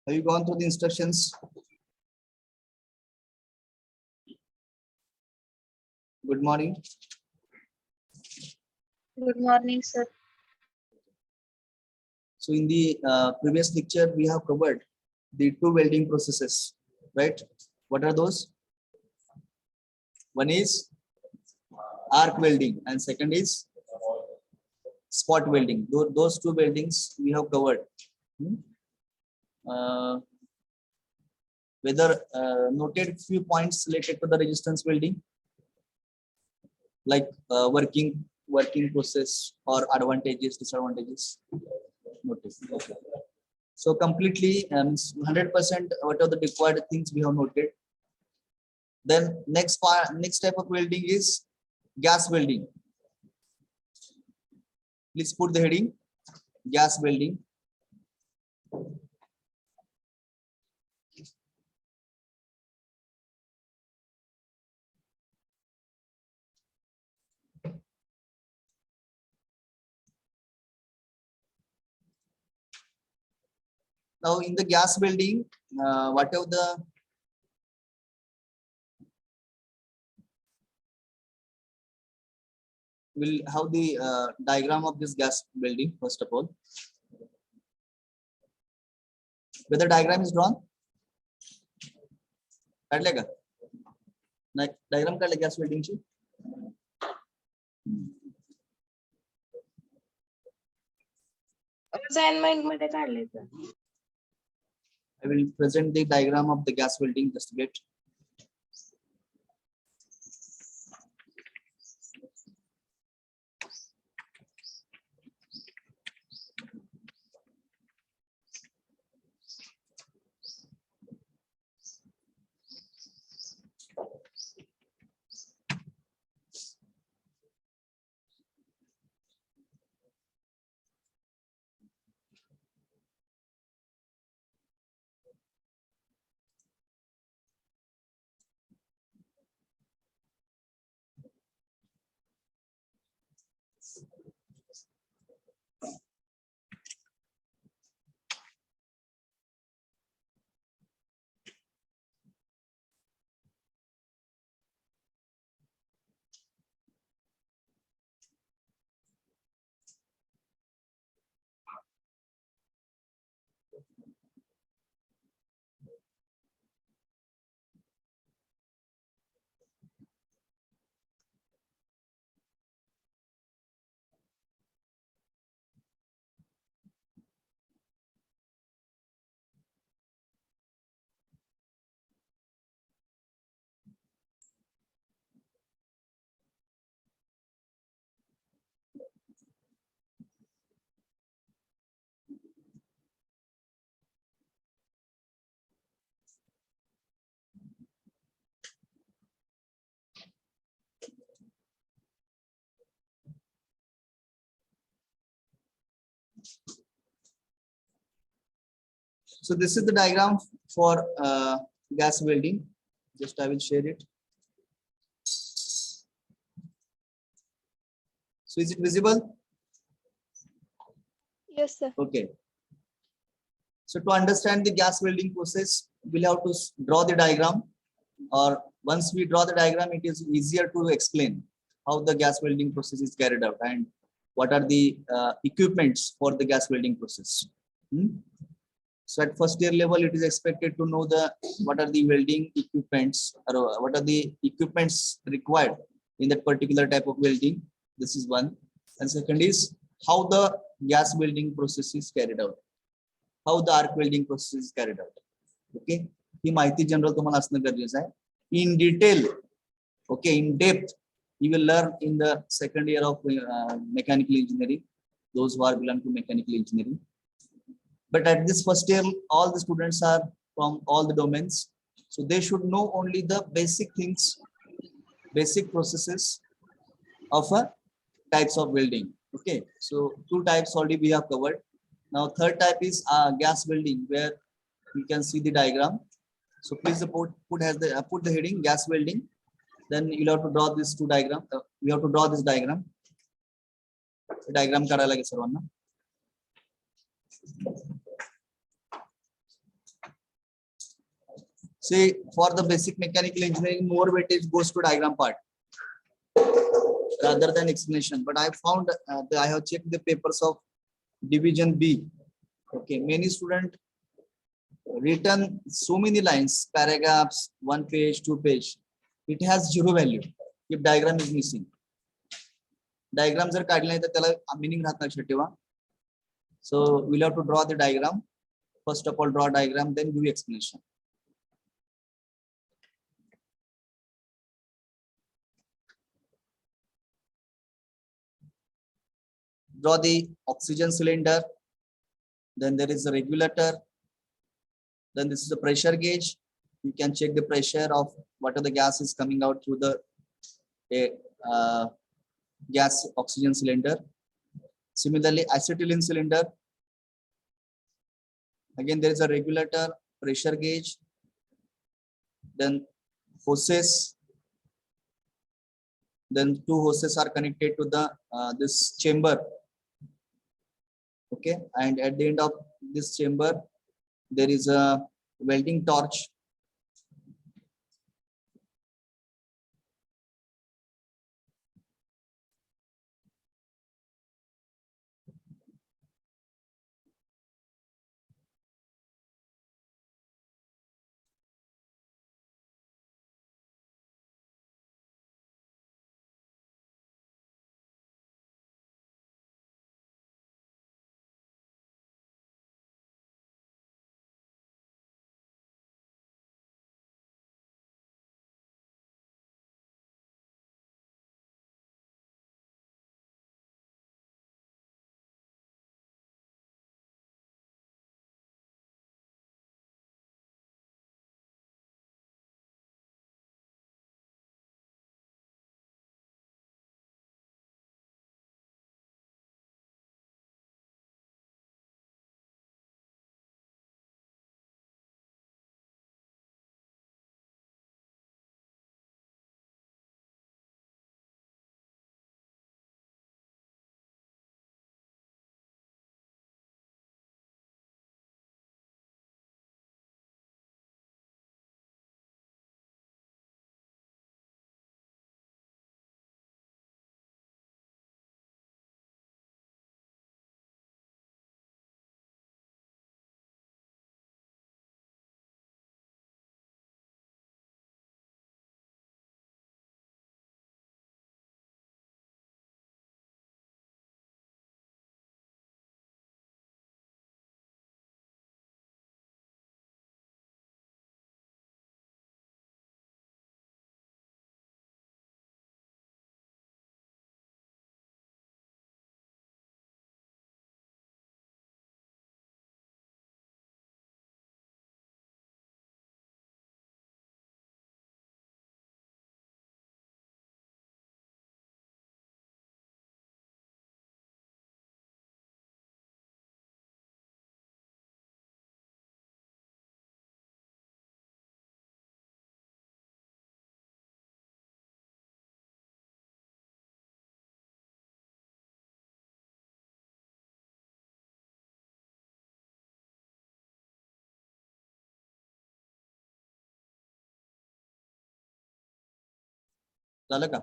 Have you gone through the instructions? Good morning. Good morning, sir. So in the previous lecture, we have covered the two welding processes, right? What are those? One is arc welding and second is spot welding. Those two weldings we have covered. Whether noted few points related to the resistance welding, like working process or advantages, disadvantages. Noted. Okay. So completely 100% what are the required things we have noted. Then next type of welding is gas welding. Please put the heading gas welding. Now in the gas welding, whatever the we'll have the diagram of this gas welding first of all. Whether diagram is drawn? Diagram gas welding. Assignment मध्ये sir. I will present the diagram of the gas welding just a bit. So this is the diagram for gas welding. Just I will share it. So is it visible? Yes, sir. Okay. So to understand the gas welding process, we'll have to draw the diagram, or once we draw the diagram, it is easier to explain how the gas welding process is carried out and what are the equipments for the gas welding process. So at first year level, it is expected to know what are the welding equipments or what are the equipments required in that particular type of welding. This is one. And second is how the gas welding process is carried out. How the arc welding process is carried out. Okay. ही माहिती general तुम्हाला असणं गरजेचं आहे. In detail, okay, in depth, you will learn in the second year of mechanical engineering, those who are belong to mechanical engineering. But at this first year, all the students are from all the domains. So they should know only the basic things, basic processes of types of welding. Okay, so two types already we have covered. Now third type is gas welding, where you can see the diagram. So please put the heading gas welding. Then you'll have to draw this two diagram. We have to draw this diagram. The diagram करायला लागेल सर्वांना. See, for the basic mechanical engineering, more weightage goes to diagram part rather than explanation. But I found I have checked the papers of division B. Okay, many students written so many lines, paragraphs, 1 page, 2 page. It has zero value if diagram is missing. Diagram जर काढला नाही तर त्याला meaning राहत नाही, लक्षात ठेवा. So we'll have to draw the diagram. First of all, draw diagram, then give explanation. Draw the oxygen cylinder. Then there is a regulator. Then this is a pressure gauge. You can check the pressure of what are the gas is coming out through the gas oxygen cylinder. Similarly, acetylene cylinder. Again, there is a regulator, pressure gauge. Then hoses. Then two hoses are connected to the this chamber. Okay, and at the end of this chamber, there is a welding torch. झालं का?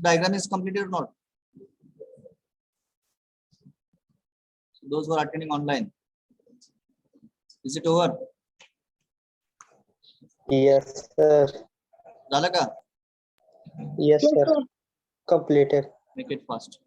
So diagram is completed or not? So those who are attending online, is it over? Yes, sir. झालं का? Yes, sir. Completed. Make it fast.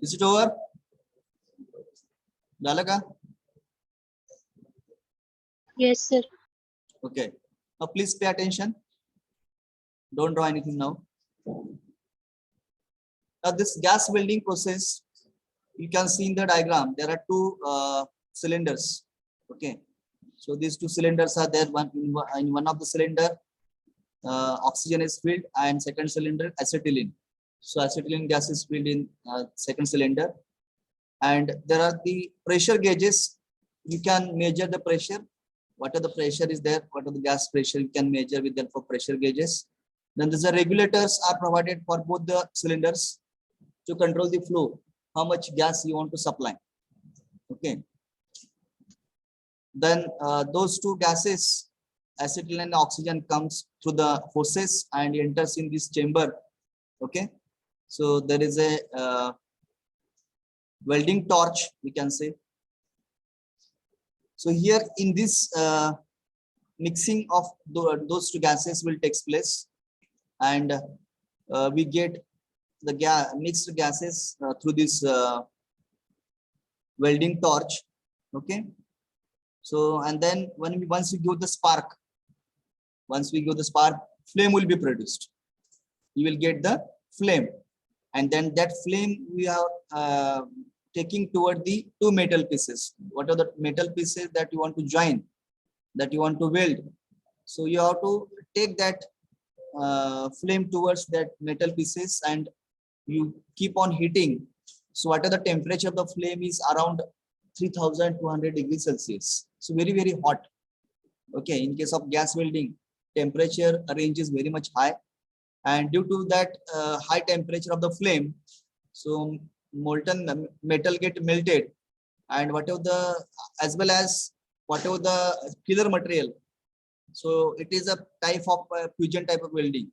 Is it over? झालं का? Yes, sir. Okay. Now please pay attention. Don't draw anything now. Now this gas welding process, you can see in the diagram, there are two cylinders. Okay. So these two cylinders are there. In one of the cylinder, oxygen is filled, and second cylinder acetylene. So acetylene gas is filled in second cylinder, and there are the pressure gauges. You can measure the pressure. What are the pressure is there? What are the gas pressure? You can measure with them for pressure gauges. Then there's the regulators are provided for both the cylinders to control the flow, how much gas you want to supply. Okay. Then those two gases, acetylene and oxygen, comes through the hoses and enters in this chamber. Okay. So there is a welding torch, we can say. So here in this mixing of those two gases will take place, and we get the mixed gases through this welding torch. Okay. So and then once we give the spark, flame will be produced. You will get the flame, and then that flame we are taking toward the two metal pieces. What are the metal pieces that you want to join, that you want to weld? So you have to take that flame towards that metal pieces, and you keep on heating. So what are the temperature of the flame is around 3200 degrees Celsius. So very, very hot. Okay. In case of gas welding, temperature range is very much high, and due to that high temperature of the flame, so molten metal get melted, and whatever the, as well as whatever the filler material. So it is a type of fusion type of welding,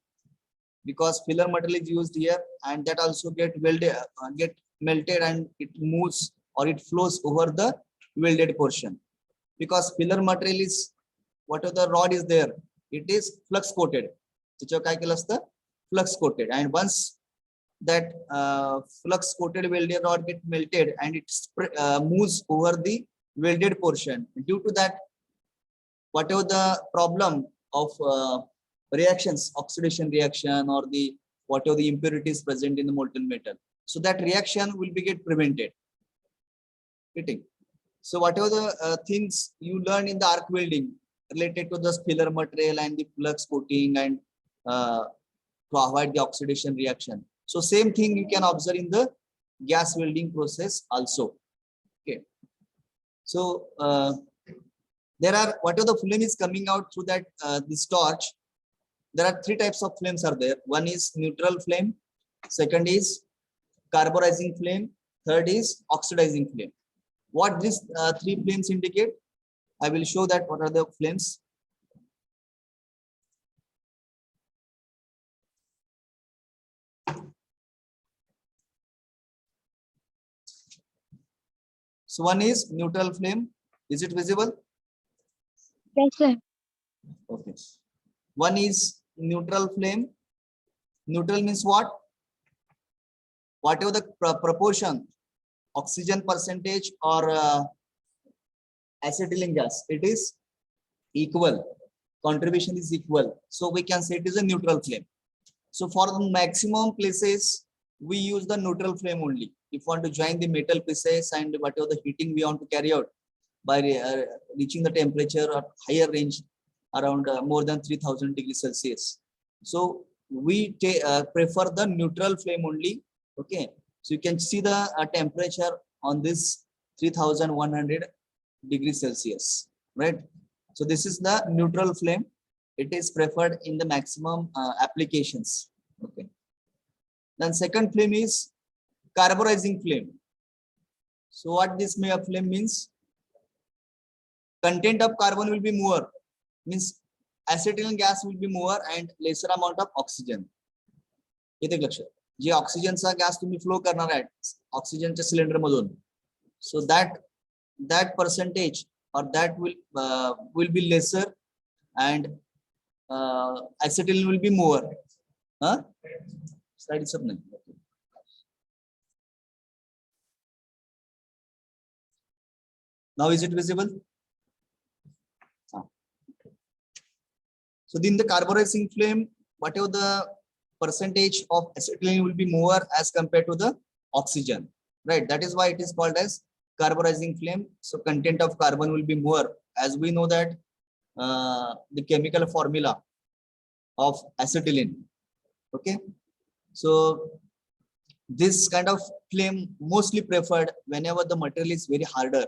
because filler material is used here, and that also get welded, get melted, and it moves or it flows over the welded portion. Because filler material is, whatever the rod is there, it is flux coated. Flux coated, and once that flux coated welded rod get melted, and it moves over the welded portion. Due to that, whatever the problem of reactions, oxidation reaction, or the whatever the impurities present in the molten metal, so that reaction will be get prevented. Fitting. So whatever the things you learn in the arc welding related to the filler material and the flux coating, and to avoid the oxidation reaction, so same thing you can observe in the gas welding process also. Okay. So there are, whatever the flame is coming out through that this torch, there are three types of flames are there. One is neutral flame, second is carburizing flame, third is oxidizing flame. What these three flames indicate, I will show that what are the flames. So one is neutral flame. Is it visible? Yes, sir. Okay. One is neutral flame, Neutral means what? Whatever the proportion, oxygen percentage or acetylene gas, it is equal. Contribution is equal. So we can say it is a neutral flame. So for the maximum places, we use the neutral flame only. If we want to join the metal pieces and whatever the heating we want to carry out by reaching the temperature or higher range around more than 3000 degrees Celsius. So we prefer the neutral flame only. Okay. So you can see the temperature on this 3100 degrees Celsius, right? So this is the neutral flame. It is preferred in the maximum applications. Okay. Then second flame is carburizing flame. So what this flame means? Content of carbon will be more. Means acetylene gas will be more and lesser amount of oxygen. येते लक्ष. जे ऑक्सिजनचा gas तुम्ही flow करणार आहे ऑक्सिजनच्या cylinder मधून. So that percentage or that will be lesser and acetylene will be more. Slide is up now. Now is it visible? So in the carburizing flame, whatever the percentage of acetylene will be more as compared to the oxygen, right? That is why it is called as carburizing flame. So content of carbon will be more, as we know that the chemical formula of acetylene. Okay, so this kind of flame mostly preferred whenever the material is very harder,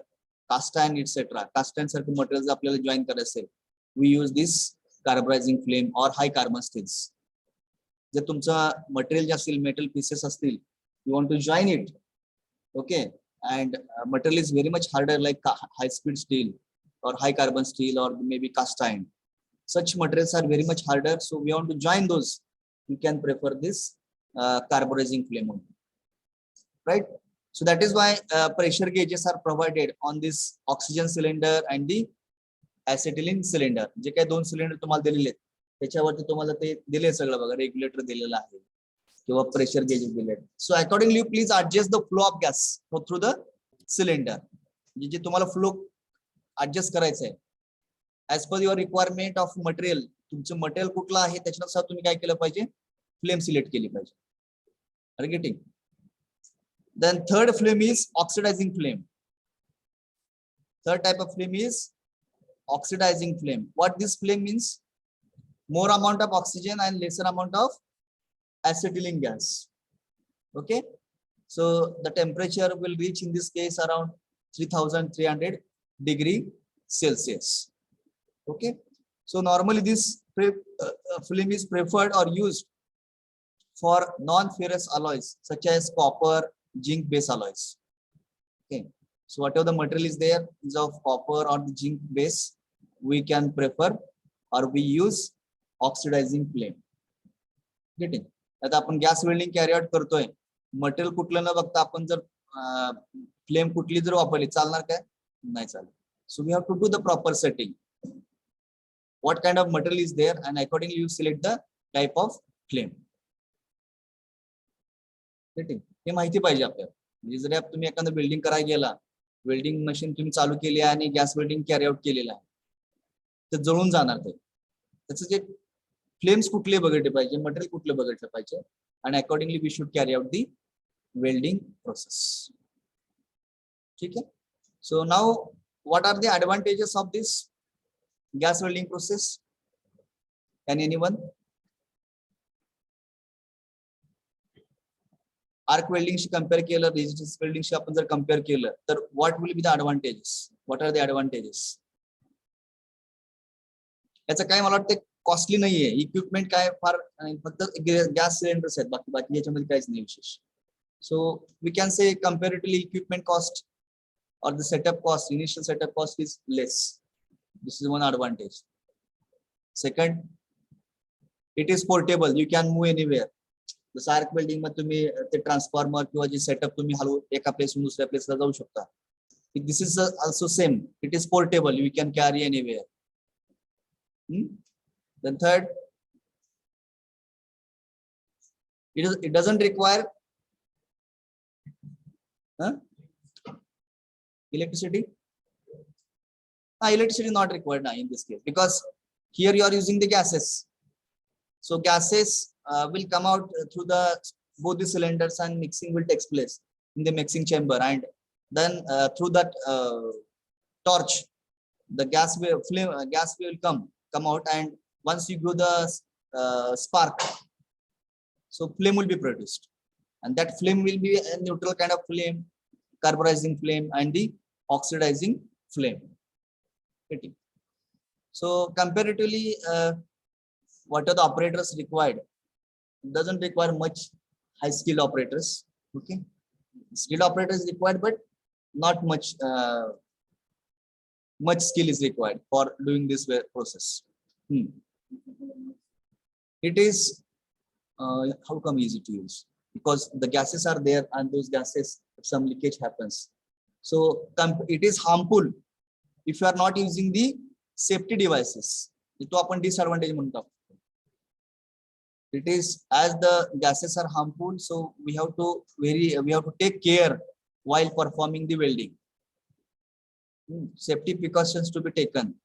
cast iron, etc. Cast iron circle materials आपल्याला join करायचे, we use this carburizing flame or high carbon steels. जर तुमचा material असेल, metal pieces असतील, you want to join it, okay, and material is very much harder like high speed steel or high carbon steel or maybe cast iron. Such materials are very much harder, so we want to join those. You can prefer this carburizing flame only, right? So that is why pressure gauges are provided on this oxygen cylinder and the acetylene cylinder. जे काही दोन cylinder तुम्हाला दिलेले आहेत त्याच्यावरती तुम्हाला ते दिले सगळं बघा, रेग्युलेटर दिलेला आहे किंवा प्रेशर गेजेस दिले. So accordingly please adjust the flow of gas through the cylinder. जे तुम्हाला फ्लो ऍडजस्ट करायचं आहे as per your requirement of material. तुमचं मटेरियल कुठलं आहे त्याच्यानुसार तुम्ही काय केलं पाहिजे, फ्लेम सिलेक्ट केली पाहिजे. Are you getting? Then third flame is oxidizing flame. Third type of flame is oxidizing flame. What this flame means? More amount of oxygen and lesser amount of acetylene gas. Okay, so the temperature will reach in this case around 3300 degree Celsius. Okay, so normally this flame is preferred or used for non-ferrous alloys such as copper, zinc base alloys. Okay, so whatever the material is there is of copper or the zinc base, we can prefer or we use oxidizing flame. Getting? आता आपण gas welding carry out करतोय, material कुठलं न बघता आपण जर flame कुठली जर वापरली चालणार काय, नाही चालत. So we have to do the proper setting. What kind of material is there and accordingly you select the type of flame. Getting? हे माहिती पाहिजे आपल्याला. म्हणजे जर तुम्ही एखादं वेल्डिंग करायला गेला, वेल्डिंग मशीन तुम्ही चालू केली आहे आणि गॅस वेल्डिंग कॅरी आउट केलेला आहे, तर जळून जाणार ते. त्याचं जे फ्लेम्स कुठले बघितले पाहिजे, मटेरियल कुठलं बघितलं पाहिजे, आणि accordingly we should carry out the welding process. ठीक आहे. So now what are the advantages of this gas welding process? Can anyone? Arc वेल्डिंगशी कम्पेअर केलं, रेजिस्टन्स वेल्डिंगशी आपण जर कम्पेअर केलं तर what will be the advantages? What are the advantages? याचं काय मला वाटतं कॉस्टली नाहीये, इक्विपमेंट काय फार फक्त गॅस सिलेंडर्स आहेत, बाकी याच्यामध्ये काहीच नाही विशेष. So we can say comparatively equipment cost or the setup cost, initial setup cost is less. This is one advantage. Second, it is portable. You can move anywhere. जसं arc welding मध्ये तुम्ही ते ट्रान्सफॉर्मर किंवा जे setup तुम्ही हलवू एका प्लेसहून दुसऱ्या प्लेसला जाऊ शकता. This is also same. It is portable. You can carry anywhere. Then third, It doesn't require electricity. Electricity not required now in this case, because here you are using the gases. So gases will come out through the both the cylinders, and mixing will take place in the mixing chamber, and then through that torch, the gas will come out, and once you go the spark, so flame will be produced, and that flame will be a neutral kind of flame, carburizing flame, and the oxidizing flame. So comparatively, what are the operators required? It doesn't require much high skilled operators. Okay, skilled operators required, but not much much skill is required for doing this process. It is how come easy to use? Because the gases are there, and those gases, some leakage happens. So it is harmful if you are not using the safety devices. तो आपण disadvantage म्हणतो. It is as the gases are harmful, so we have to take care while performing the welding. Safety precautions to be taken.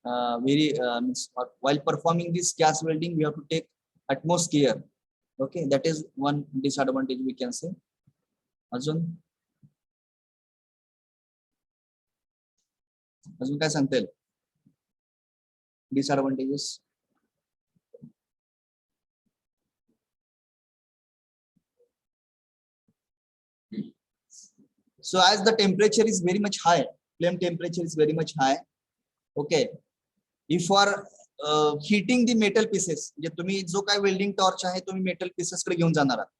While performing this gas welding, we have to take utmost care. Okay, that is one disadvantage we can say. अजून काय सांगता येईल? Disadvantages. So as the temperature is very much high, flame temperature is very much high. Okay, if you are heating the metal pieces, जे तुम्ही जो काय welding torch आहे तुम्ही metal pieces कडे घेऊन जाणार आहात,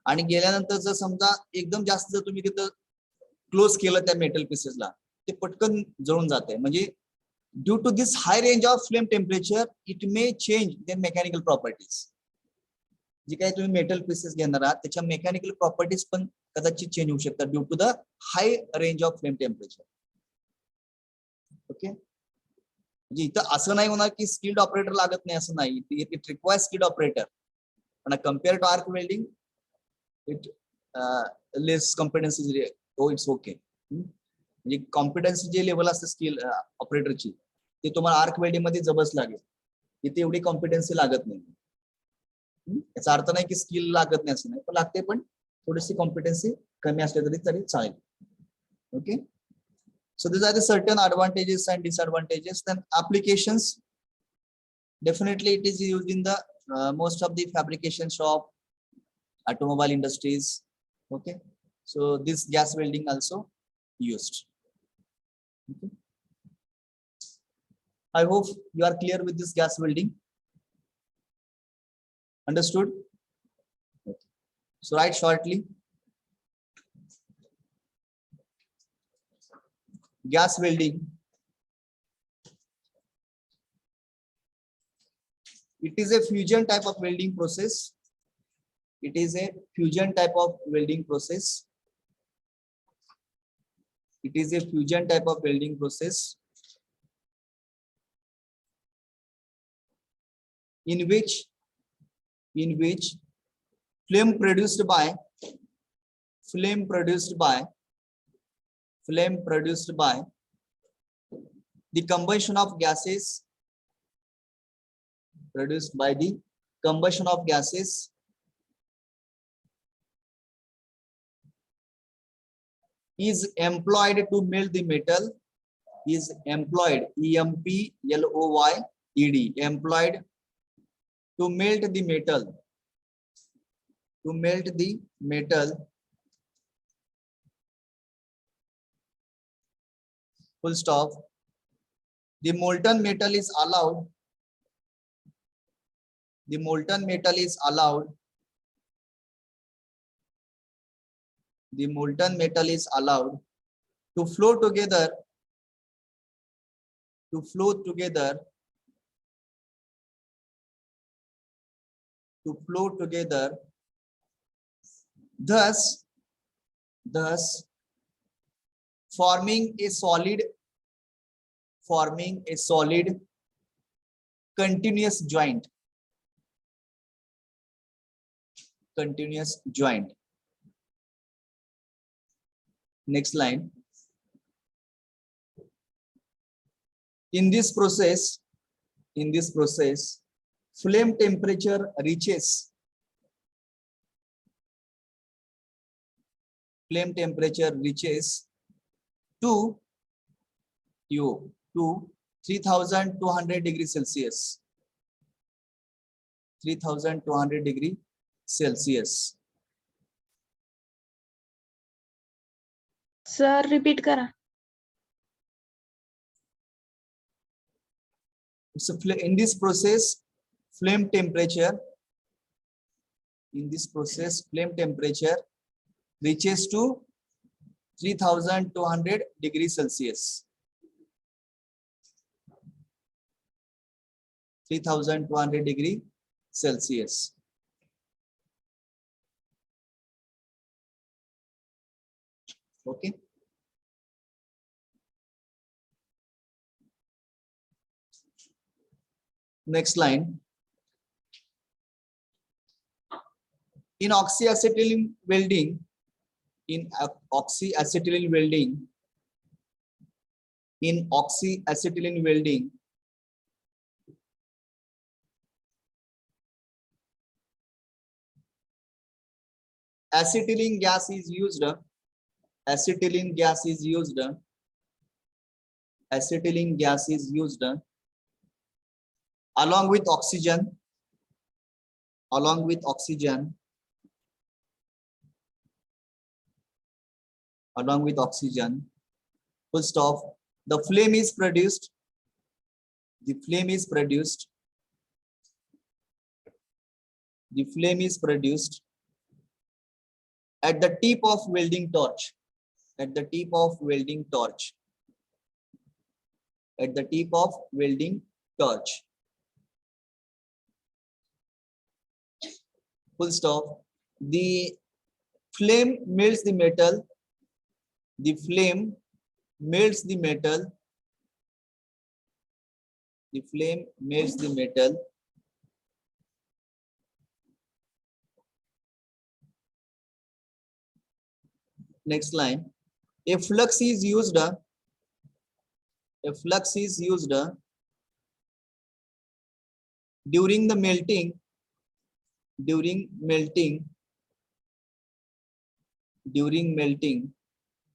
आणि गेल्यानंतर जर समजा एकदम जास्त जर तुम्ही तिथं क्लोज केलं त्या मेटल पीसेसला, ते पटकन जळून जाते. म्हणजे due to this high range of flame temperature, it may change their mechanical properties. जे काही तुम्ही मेटल पीसेस घेणार आहात त्याच्या मेकॅनिकल प्रॉपर्टीज पण कदाचित चेंज होऊ शकतात due to the high range of flame temperature. Okay, म्हणजे इथं असं नाही होणार की स्किल्ड ऑपरेटर लागत नाही, असं नाही. इट रिक्वायर्स स्किल्ड ऑपरेटर, पण compare to arc welding it less competency. It's okay. म्हणजे कॉम्पिटन्सी जे लेवल असते स्किल ऑपरेटरची, ते तुम्हाला आर्क वेल्डिंग मध्ये जबरदस्त लागेल. इथे एवढी कॉम्पिटन्सी लागत नाही. याचा अर्थ नाही की स्किल लागत नाही असं नाही, पण लागते, पण थोडीशी कॉम्पिटन्सी कमी असले तरी चालेल. Okay, so these are the certain advantages and disadvantages. Then applications, definitely it is used in the most of the fabrication shop, automobile industries. Okay, so this gas welding also used. Okay, I hope you are clear with this gas welding. Understood? Okay. So write shortly. Gas welding, it is a fusion type of welding process. It is a fusion type of welding process. It is a fusion type of welding process in which flame produced by the combustion of gases, produced by the combustion of gases is employed to melt the metal, is employed, EMPLOYED, employed to melt the metal, full stop. The molten metal is allowed to flow together thus forming a solid continuous joint. continuous joint. Next line. In this process, flame temperature reaches to 3200 degrees Celsius. 3200 degree Celsius. Sir repeat करा. So in this process, flame temperature reaches to 3200 degrees Celsius. 3200 degree Celsius. Okay. Next line. In oxyacetylene welding, acetylene gas is used along with oxygen, full stop. The flame is produced at the tip of welding torch. Full stop. The flame melts the metal. Next line. A flux is used during melting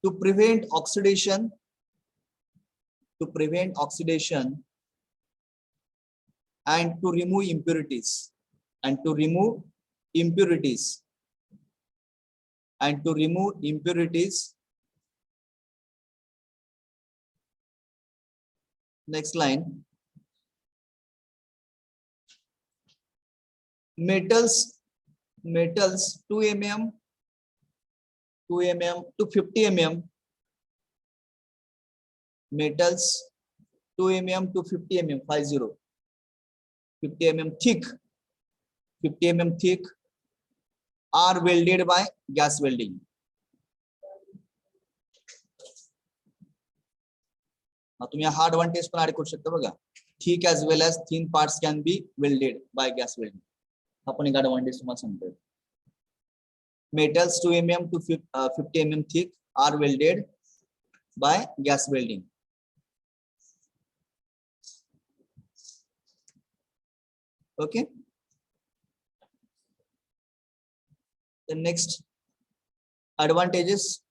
to prevent oxidation and to remove impurities. Next line. Metals 2 mm to 50 mm. Metals 2 mm to 50 mm, 50 mm thick are welded by gas welding. Now तुम्ही hard one test पण add करू शकता बघा. Thick as well as thin parts can be welded by gas welding. आपण एक advantage तुम्हाला सांगतोय. Metals 2 mm to 50 mm thick are welded by gas welding. Okay. The next advantages.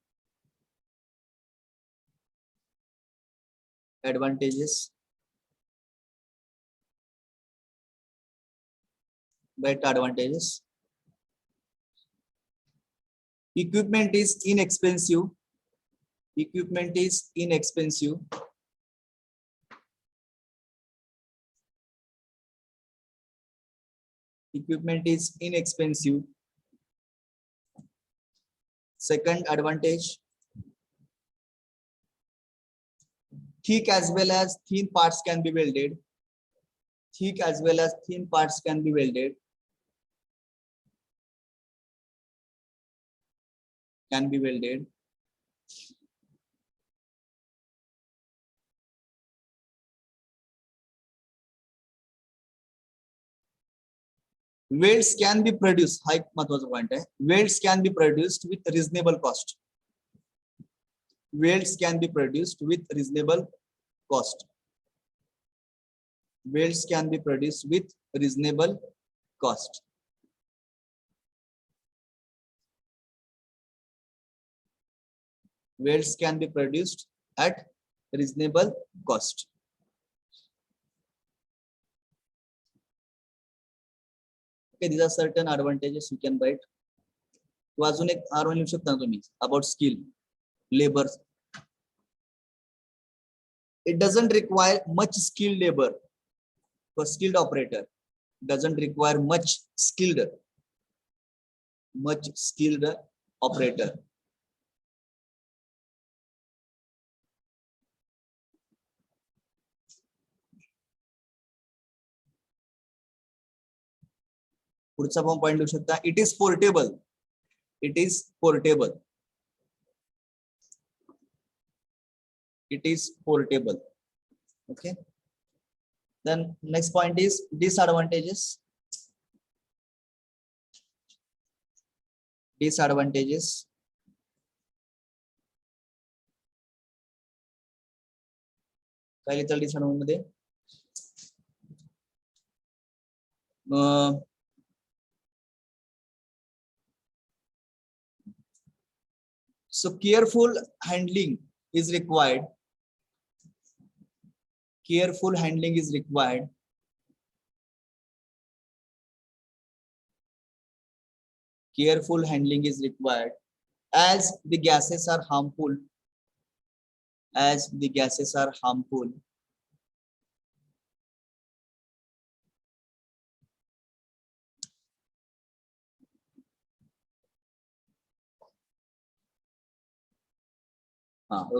Better advantages. Equipment is inexpensive. Second advantage. Thick as well as thin parts can be welded. Welds can be produced, हा एक महत्वाचा point आहे. Welds can be produced with reasonable cost. Welds can be produced with reasonable cost. Welds can be produced with reasonable cost. Welds can be produced at reasonable cost. Okay, these are certain advantages you can write. तो अजून एक R1 लिहू शकता ना तुम्ही about skill, labor. It doesn't require much skilled labor. For skilled operator, doesn't require much skilled operator. पुढचा पण point लिहू शकता. It is portable. It is portable. It is portable. Okay. Then next point is disadvantages. Disadvantages. काय लिहिता disadvantage मध्ये? So careful handling is required. Careful handling is required. Careful handling is required as the gases are harmful. As the gases are harmful.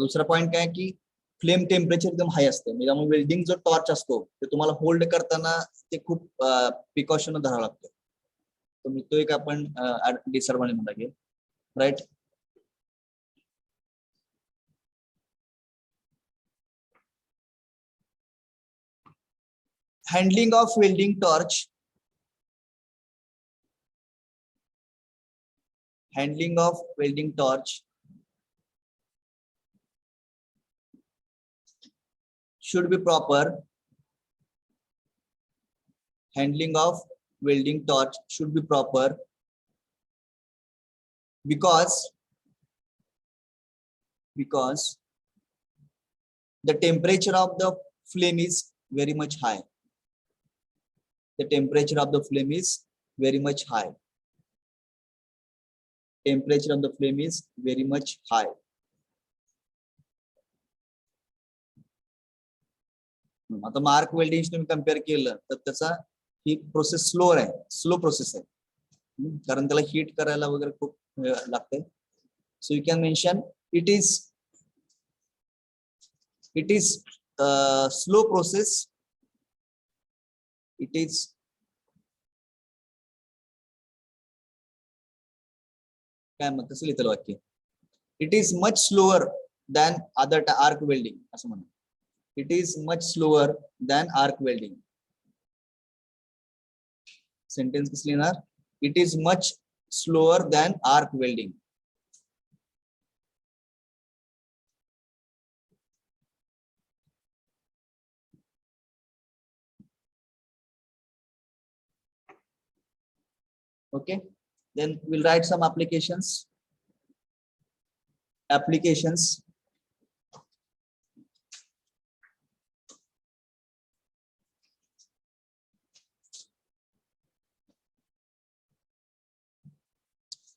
दूसरा point काय की flame temperature एकदम हाय असते. त्यामुळे welding जो टॉर्च असतो ते तुम्हाला होल्ड करताना ते खूप प्रिकॉशन धरावं लागतं. तर तो एक आपण डिसएडवांटेज म्हणता येईल, right. Handling of welding torch. Handling of welding torch should be proper. Handling of welding torch should be proper because the temperature of the flame is very much high. The temperature of the flame is very much high. Temperature of the flame is very much high. आता mark welding तुम्ही compare केलं तर त्याचा ही process slow आहे, slow process आहे, कारण त्याला heat करायला वगैरे खूप लागते. So you can mention it is slow process. It is काय म्हणतात तसं लिहिलं वाक्य. It is much slower than other arc welding असं म्हणा. It is much slower than arc welding. Sentence कसं लिहिणार? It is much slower than arc welding. Okay, then we'll write some applications.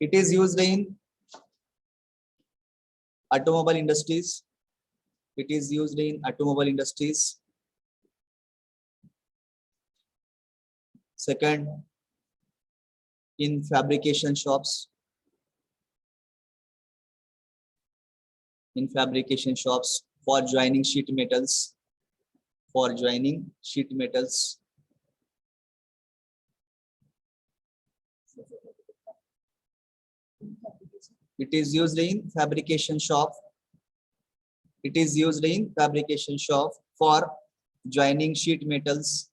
It is used in automobile industries. It is used in automobile industries. Second, in fabrication shops. In fabrication shops for joining sheet metals. For joining sheet metals. It is used in fabrication shop. It is used in fabrication shop for joining sheet metals.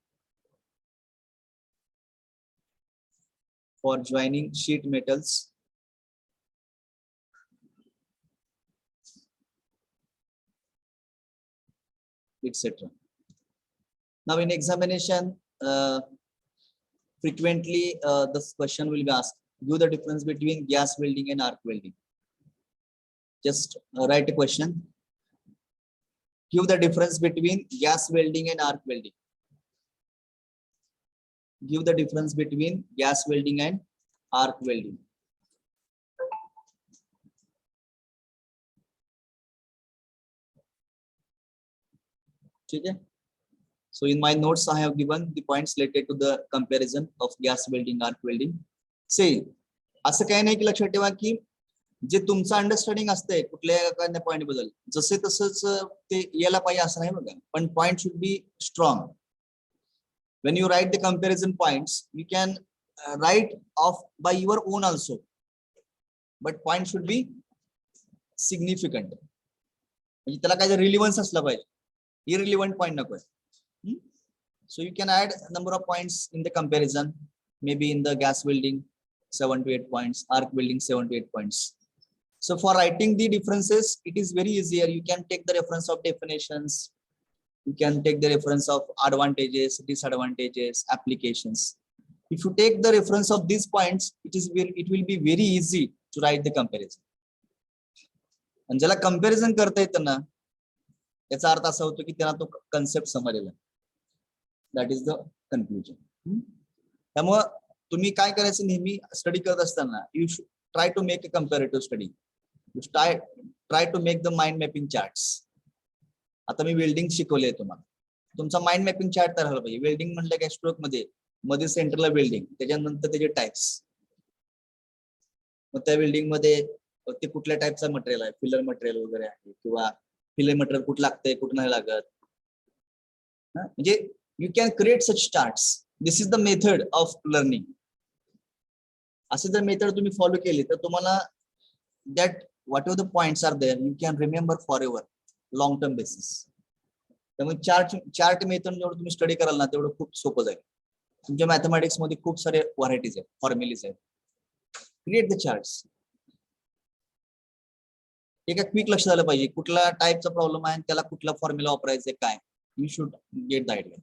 for joining sheet metals. Etc. Now in examination, frequently this question will be asked. Give the difference between gas welding and arc welding. Just write a question. Give the difference between gas welding and arc welding. Give the difference between gas welding and arc welding. Okay. So in my notes, I have given the points related to the comparison of gas welding, arc welding. Say, असं काही नाही की लक्षात ठेवा की जे तुमचं understanding असते कुठल्या एखाद्या पॉईंट बद्दल जसे तसंच ते यायला पाहिजे असं नाही बघा, पण point should be strong. When you write the comparison points, you can write off by your own also, but point should be significant. म्हणजे त्याला काय रिलेव्हन्स असला पाहिजे, irrelevant point नको. So you can add number of points in the comparison. Maybe in the gas welding 7 to 8 points, arc welding 7 to 8 points. So for writing the differences, it is very easier. You can take the reference of definitions. You can take the reference of advantages, disadvantages, applications. If you take the reference of these points, it will be very easy to write the comparison. आणि ज्याला comparison करता येतं ना, याचा अर्थ असा होतो की त्यांना तो कन्सेप्ट समजलेला. That is the conclusion. त्यामुळं तुम्ही काय करायचं, नेहमी स्टडी करत असताना you should try to make a comparative study. You try to make the mind mapping charts. आता मी वेल्डिंग शिकवले तुम्हाला, तुमचा माइंड मॅपिंग चार्ट तयार झाला पाहिजे. वेल्डिंग म्हटलं काय, स्ट्रोक मध्ये सेंटरला वेल्डिंग, त्याच्यानंतर त्याचे टाइप्स, मग त्या वेल्डिंग मध्ये ते कुठल्या टाइपचा मटेरियल आहे, फिलर मटेरियल वगैरे आहे किंवा फिलर मटेरियल कुठं लागतंय कुठं नाही लागत. म्हणजे you can create such charts. This is the method of learning. असे जर मेथड तुम्ही फॉलो केली तर तुम्हाला that whatever the points are there you can remember forever, long term basis. त्यामुळे चार्ट मेथड जेवढं तुम्ही स्टडी कराल ना तेवढं खूप सोपं जाईल. तुमच्या मॅथमॅटिक्स मध्ये खूप सारे व्हरायटीज आहेत, फॉर्म्युलीज आहेत. Create the charts. एका क्विक लक्ष झालं पाहिजे कुठला टाईपचा प्रॉब्लेम आहे, त्याला कुठला फॉर्म्युला वापरायचा काय. You should get the idea.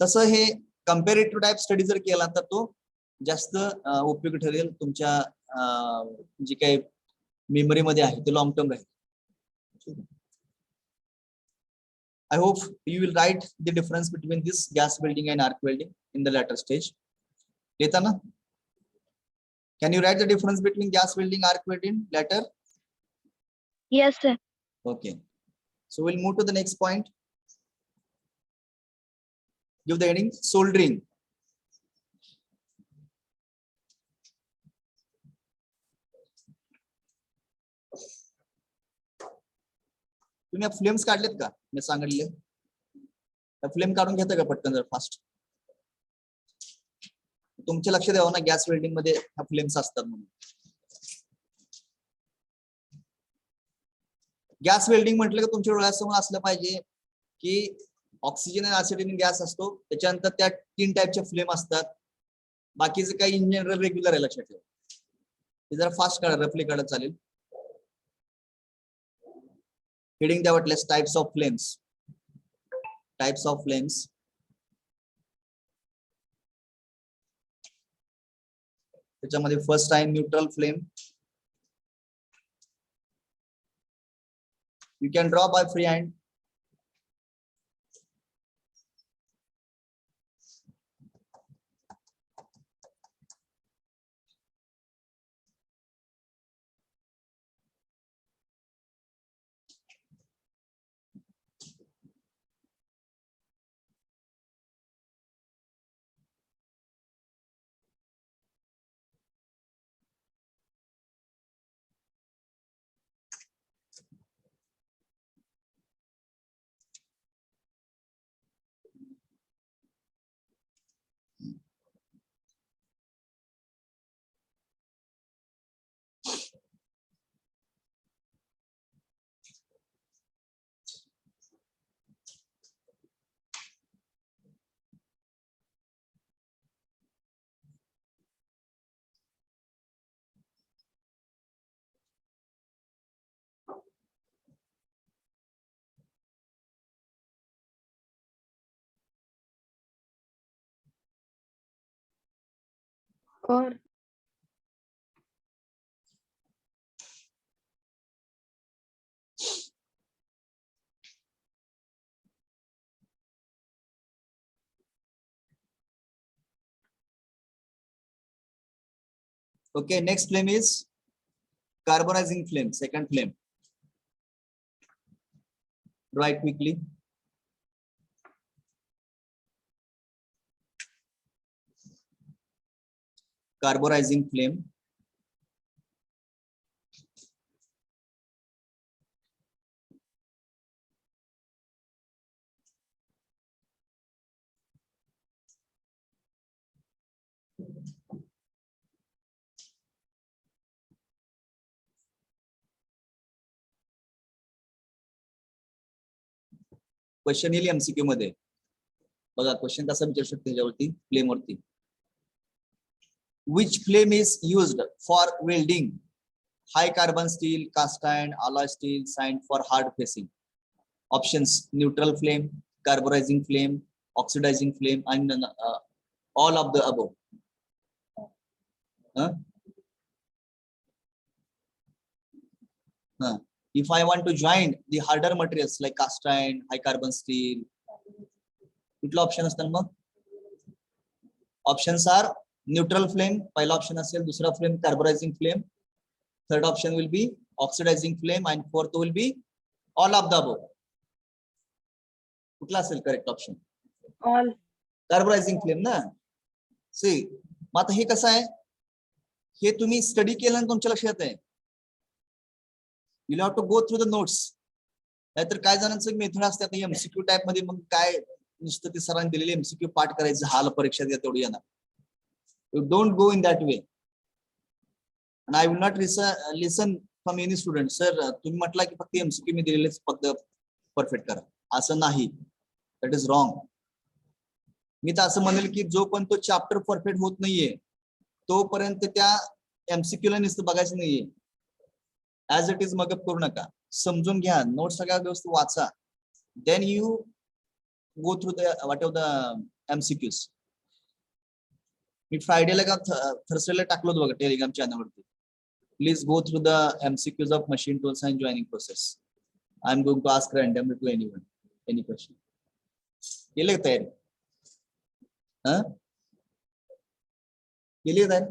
तसं हे कम्पॅरेटिव्ह टाईप स्टडी जर केला तर तो जास्त उपयोगी ठरेल. तुमच्या जे काही मेमरीमध्ये आहे ते long term Raheel. I hope you will write the difference between this gas welding and arc welding in the later stage. Letana, can you write the difference between gas welding, arc welding later? Yes, sir. Okay. So we'll move to the next point. Give the heading soldering. तुम्ही flames काढलेत का मी सांगितले? Flame काढून घेता का पटकन जर fast. तुमचे लक्ष द्यावं ना, गॅस वेल्डिंग मध्ये ह्या फ्लेम्स असतात म्हणून. गॅस वेल्डिंग म्हटलं की तुमच्या डोळ्यासमोर असलं पाहिजे की ऑक्सिजन आणि ऍसिडिन गॅस असतो, त्याच्यानंतर त्या 3 टाईपचे फ्लेम असतात. बाकीचे काही इन जनरल रेग्युलर आहे, लक्षात ठेवा. ते जरा फास्ट काढा, रफली काढत चालेल. Heading द्या वाटल्यास types of flames. Types of flames. त्याच्यामध्ये फर्स्ट आहे neutral flame. You can draw by free hand. Or Okay, next flame is carburizing flame, second flame. Draw it quickly. Carburizing flame. Question येईल MCQ मध्ये. बघा question कसा विचारू शकतो त्याच्यावरती flame वरती. Which flame is used for welding high carbon steel, cast iron, alloy steel, signed for hard facing? Options: neutral flame, carburizing flame, oxidizing flame, and all of the above. Huh? Huh. If I want to join the harder materials like cast iron, high carbon steel, कुठला option असतात मग? Options are neutral flame, पहिला option असेल, दुसरा flame carburizing flame, third option will be oxidizing flame, and fourth will be all of the above. कुठला असेल correct option? all. Carburizing flame ना. See मग आता हे कसं आहे, हे तुम्ही स्टडी केलं आणि तुमच्या लक्षात आहे. You have to go through the notes. नाहीतर काय जणांचं मेथड असते आता एमसीक्यू टाइप मध्ये, मग काय नुसतं ते सरांनी दिलेले एमसीक्यू पाठ करायचं, हाल परीक्षा द्या तेवढी येणार. You don't go in that way. And I will not listen from any student, sir तुम्ही म्हटलं की फक्त एमसीक्यू मी दिलेलेच फक्त परफेक्ट करा, असं नाही. That is wrong. मी तर असं म्हणेल की जो पण तो चॅप्टर परफेक्ट होत नाहीये तोपर्यंत त्या एमसीक्यू ला नुसतं बघायचं नाहीये. ऍज इट इज मगअप करू नका, समजून घ्या, नोट सगळ्या व्यवस्थित वाचा, then you go through the whatever the MCQs. मी फ्रायडेला का थर्सडेला टाकलो होतो बघा टेलिग्राम चॅनलवरती. Please go through the MCQs of machine tools and joining process. I am going to ask randomly to anyone any question. केले तयारी? केली आहे तयारी?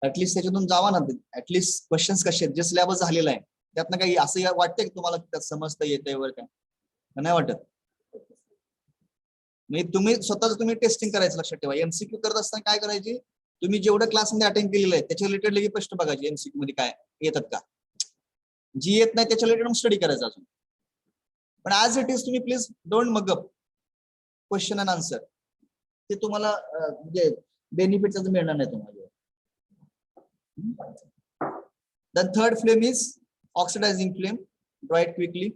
ऍटलीस्ट त्याच्यातून जावा ना. ऍटलीस्ट क्वेश्चन्स कसे आहेत, जे सिलेबस झालेला आहे त्यातनं काही असं वाटतंय की तुम्हाला त्यात समजता येतंय वर काय? नाही वाटत? म्हणजे तुम्ही स्वतःच तुम्ही टेस्टिंग करायचं. लक्षात ठेवा, एमसीक्यू करत असताना काय करायची, तुम्ही जेवढं क्लासमध्ये अटेंड केलेलं आहे त्याच्या रिलेटेड लगेच प्रश्न बघायचे एमसीक्यू मध्ये काय येतात का. जी येत नाही त्याच्या रिलेटेड स्टडी करायचा अजून. पण ऍज इट इज तुम्ही please don't mug up question and answer. ते तुम्हाला म्हणजे बेनिफिट मिळणार नाही तुम्हाला. Then third flame is oxidizing flame. Draw it quickly.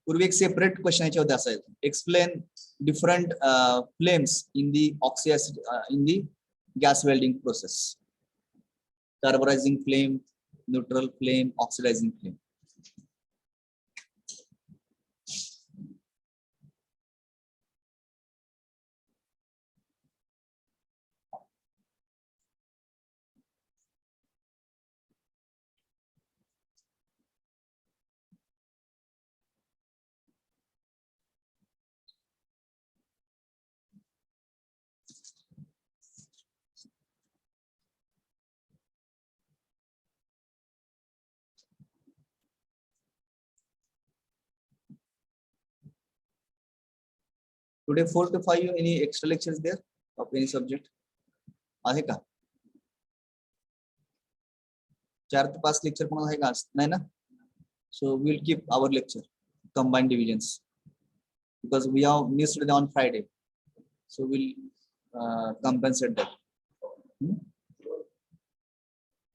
पूर्वी एक सेपरेट क्वेश्चन याच्यामध्ये असायचं, explain different flames in the gas welding process. Carburizing flame, neutral flame, oxidizing flame. Today 4 to 5 any extra lectures there of any subject आहे का? 4 to 5 lecture कोणाला आहे का? नाही ना. So we will keep our lecture combined divisions because we have missed it on Friday, so we'll compensate that.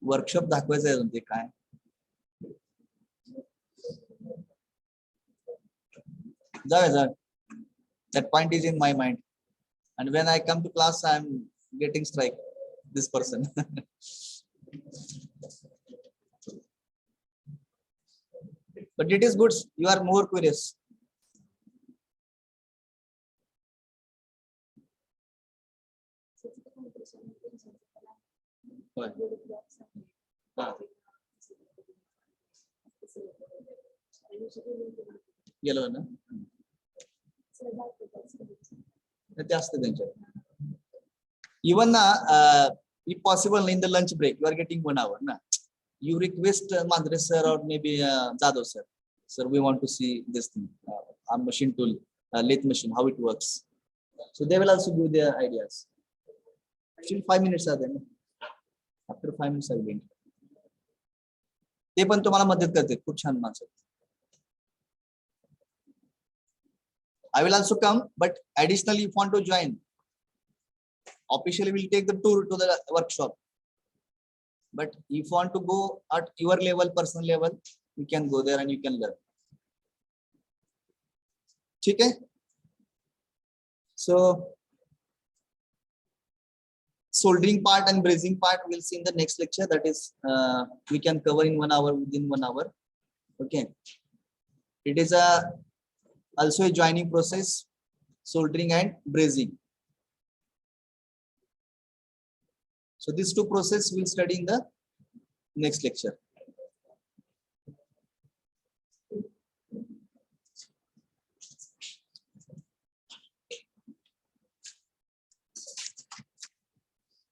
Workshop दाखवायचं आहे ते काय. जा. That point is in my mind, and when I come to class, I am getting strike this person. But it is good. You are more curious. What? Yellow, no? ते असतं त्यांच्यात. Even if possible in the lunch break, you are getting 1 hour. Na? You request Mandre sir or maybe Jadhav sir. Sir, we want to see this thing. Our machine tool, lathe machine, how it works. So they will also give their ideas. Still 5 minutes are there. After 5 minutes I will end. ते पण तुम्हाला मदत करते. खूप छान माणसं. I will also come, but additionally, if you want to join, officially we'll take the tour to the workshop. But if you want to go at your level, personal level, you can go there and you can learn. Okay? So, soldering part and brazing part we'll see in the next lecture. That is, we can cover in 1 hour, within 1 hour. Okay. It is also a joining process, soldering and brazing. So these two processes we'll study in the next lecture.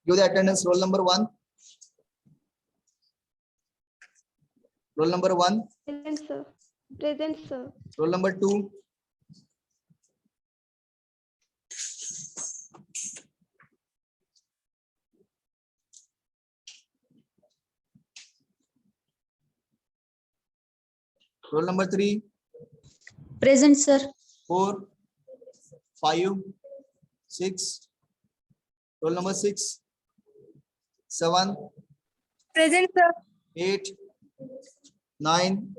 Give the attendance. Roll number 1. Roll number 1. Present, sir. Present, sir. Roll number 2. Roll number 3. Present, sir. 4, 5, 6. Roll number 6. 7, Present, sir. 8, 9,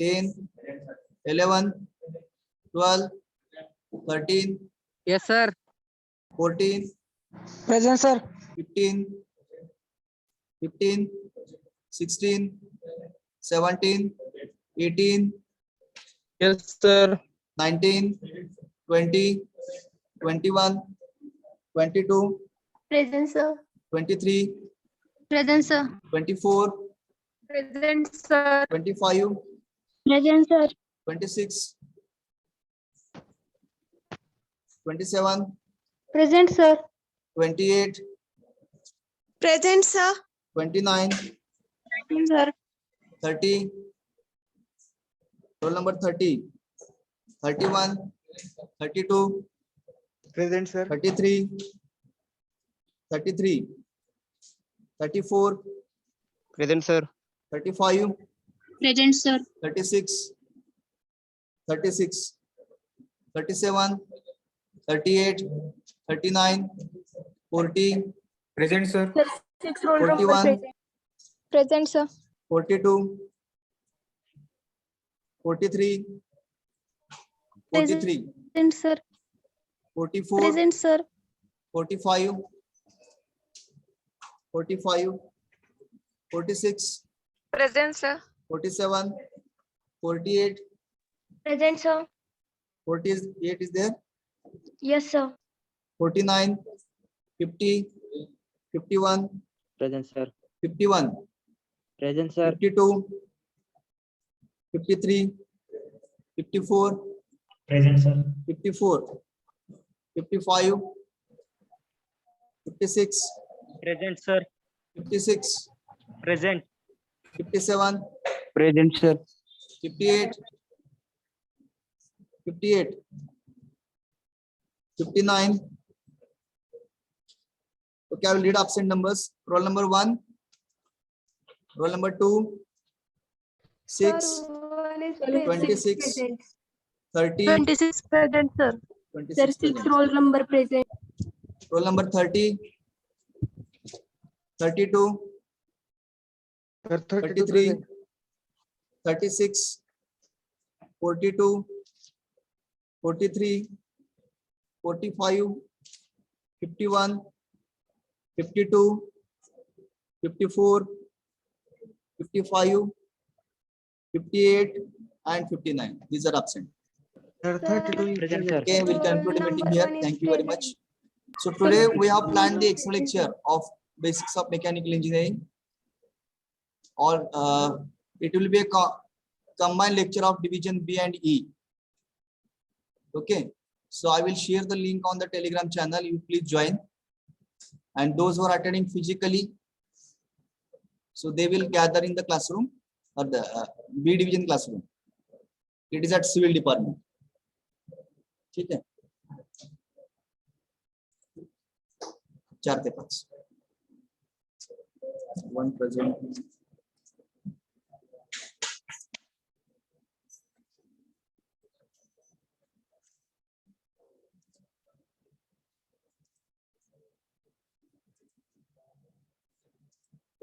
10, 11, 12, 13, Yes, sir. 14, Present, sir. 15, 16, 17, 18, Yes, sir. 19, 20, 21, 22, Present, sir. 23, Present, sir. 24, Present, sir. 25, Present, sir. 26, 27, Present, sir. 28, Present, sir. 29, Present, sir. 30. Roll number 30, 31, 32, Present, sir. 33, 33, 34, Present, sir. 35, Present, sir. 36, 36, 37, 38, 39, 40, Present, sir. Six roll 41, present. Present, sir. 42, 43, 43, Present, sir. 44, Present, sir. 45, 45, 46, Present, sir. 47, 48, Present, sir. 48 is there, Yes, sir. 49, 50, 51, Present, sir. 51, Present, sir. 52, 53, 54, Present, sir. 54, 55, 56, Present, sir. 56, Present. 57, Present, sir. 58, 58, 59. Okay, I will read absent numbers. Roll number 1, roll number 2, 6, 26, 30, 26 present, sir. 26 Six present. roll number present. Roll number 30, 32, Sir, 33, 36, 42, 43, 45, 51, 52, 54, 55, 58, and 59. These are absent. Sir, 32 is Present, present. Okay, we'll conclude the meeting here. Thank you very much. So today we have planned the extra lecture of basics of mechanical engineering. Or it will be a combined lecture of division B and E. Okay, so I will share the link on the Telegram channel. You please join. And those who are attending physically, so they will gather in the classroom or the B division classroom. It is at civil department. ठीक है 4 ते 5 one present